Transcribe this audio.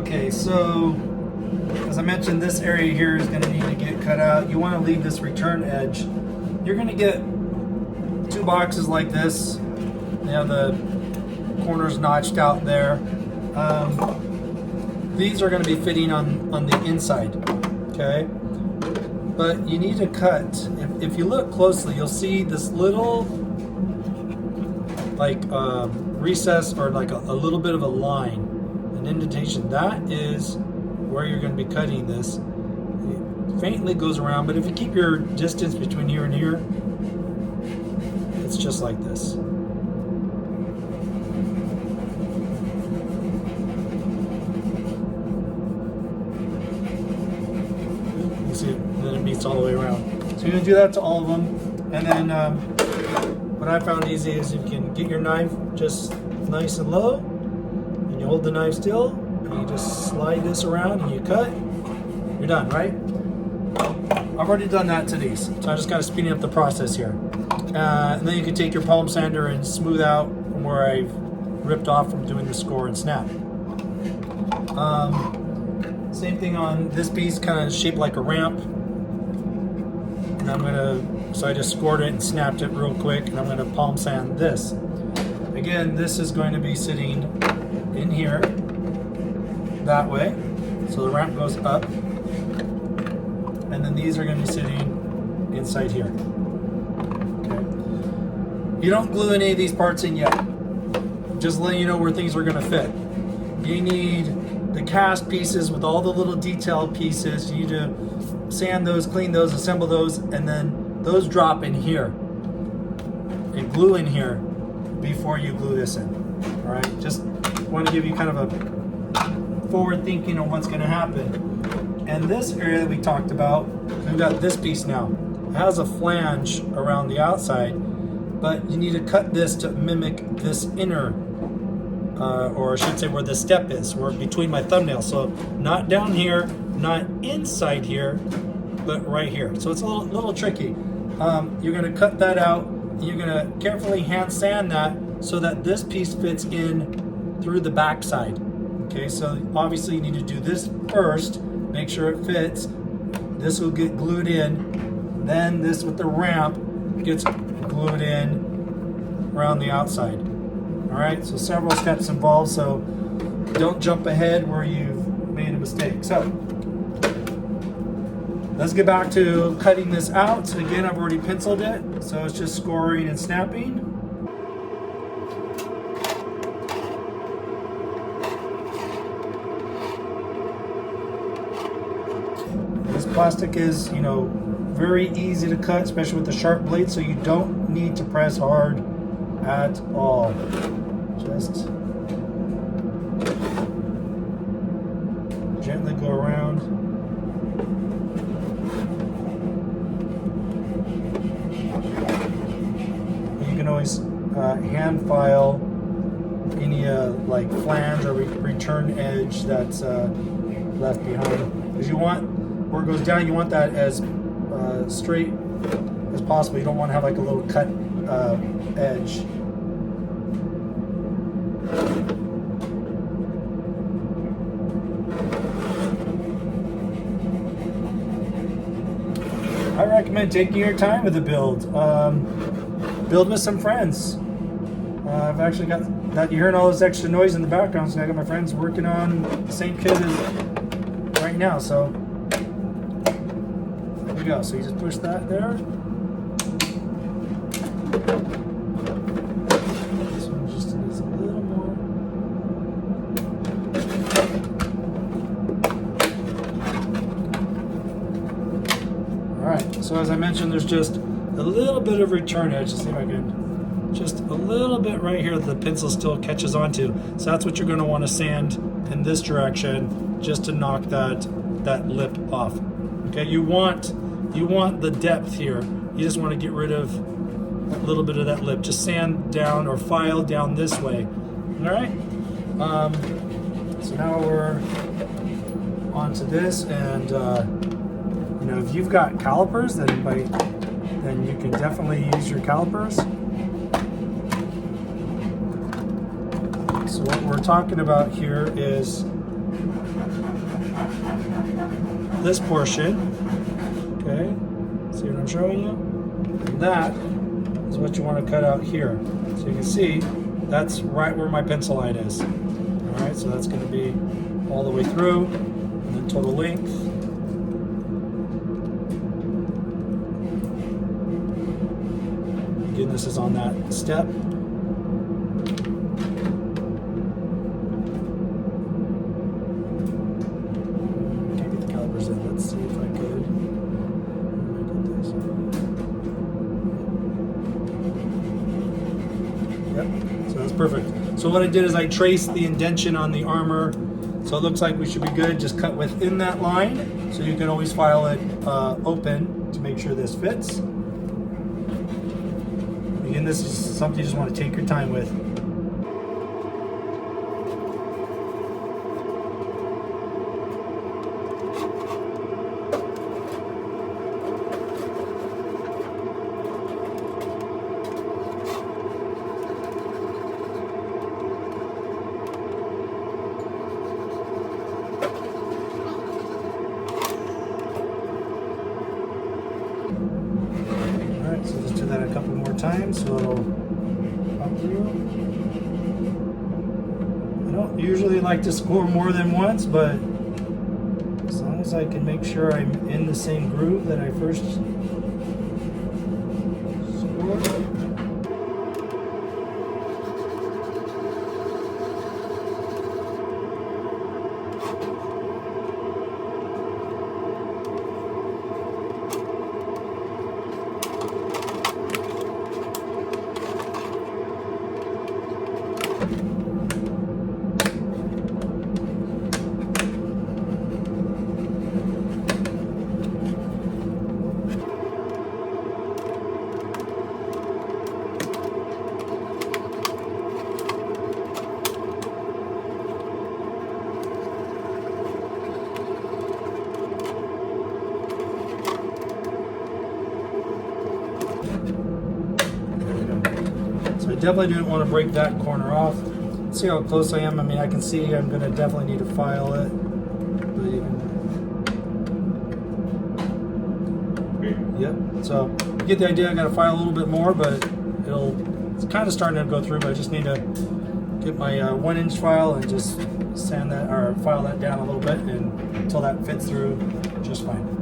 Okay, so as I mentioned, this area here is going to need to get cut out. You want to leave this return edge. You're going to get two boxes like this. They have the corners notched out there. These are going to be fitting on the inside, okay? But you need to cut. If you look closely, you'll see this little like recess or like a little bit of a line, an indentation. That is where you're going to be cutting this. It faintly goes around, but if you keep your distance between here and here, it's just like this. You see it, then it meets all the way around. So you're going to do that to all of them, and then what I found easy is you can get your knife just nice and low, and you hold the knife still, and you just slide this around and you cut. You're done, right? I've already done that to these, so I just got to speed up the process here. And then you can take your palm sander and smooth out from where I've ripped off from doing the score and snap. Same thing on this piece, kind of shaped like a ramp. And so I just scored it and snapped it real quick, and I'm going to palm sand this. Again, this is going to be sitting in here that way, so the ramp goes up, and then these are going to be sitting inside here. Okay. You don't glue any of these parts in yet. Just letting you know where things are going to fit. You need the cast pieces with all the little detailed pieces. You need to sand those, clean those, assemble those, and then those drop in here and glue in here before you glue this in. All right, just want to give you kind of a forward thinking on what's going to happen. And this area that we talked about, we've got this piece now. It has a flange around the outside, but you need to cut this to mimic this inner, or I should say where the step is, where between my thumbnails. So not down here, not inside here, but right here. So it's a little tricky. You're going to cut that out. You're going to carefully hand sand that so that this piece fits in through the back side. Okay, so obviously you need to do this first, make sure it fits. This will get glued in. Then this with the ramp gets glued in around the outside. All right, so several steps involved, so don't jump ahead where you've made a mistake. So let's get back to cutting this out. Again, I've already penciled it, so it's just scoring and snapping. This plastic is, very easy to cut, especially with the sharp blade, so you don't need to press hard at all. Just gently go around. You can always hand file any like flange or return edge that's left behind, because you want, where it goes down, you want that as straight as possible. You don't want to have like a little cut edge. I recommend taking your time with the build. Build with some friends. I've actually got that, you're hearing all this extra noise in the background, so I got my friends working on the same kit as right now. So there we go. So you just push that there. This one just needs a little more. All right, so as I mentioned, there's just a little bit of return edge. Let's see if I can, just a little bit right here that the pencil still catches onto. So that's what you're going to want to sand in this direction, just to knock that lip off. Okay, you want the depth here. You just want to get rid of a little bit of that lip. Just sand down or file down this way. All right. So now we're onto this, and if you've got calipers, then you can definitely use your calipers. So what we're talking about here is this portion. Okay, see what I'm showing you? And that is what you want to cut out here. So you can see that's right where my pencil line is. All right, so that's going to be all the way through, and then total length. Again, this is on that step. Can't get the calipers in. Let's see if I could. Yep, so that's perfect. So what I did is I traced the indentation on the armor, so it looks like we should be good. Just cut within that line, so you can always file it open to make sure this fits. Again, this is something you just want to take your time with. So just do that a couple more times so it'll pop through. I don't usually like to score more than once, but as long as I can make sure I'm in the same groove that I first scored. So I definitely didn't want to break that corner off. See how close I am? I mean, I can see I'm going to definitely need to file it. But yep, so you get the idea. I got to file a little bit more, but it's kind of starting to go through, but I just need to get my 1-inch file and just sand that or file that down a little bit and until that fits through just fine.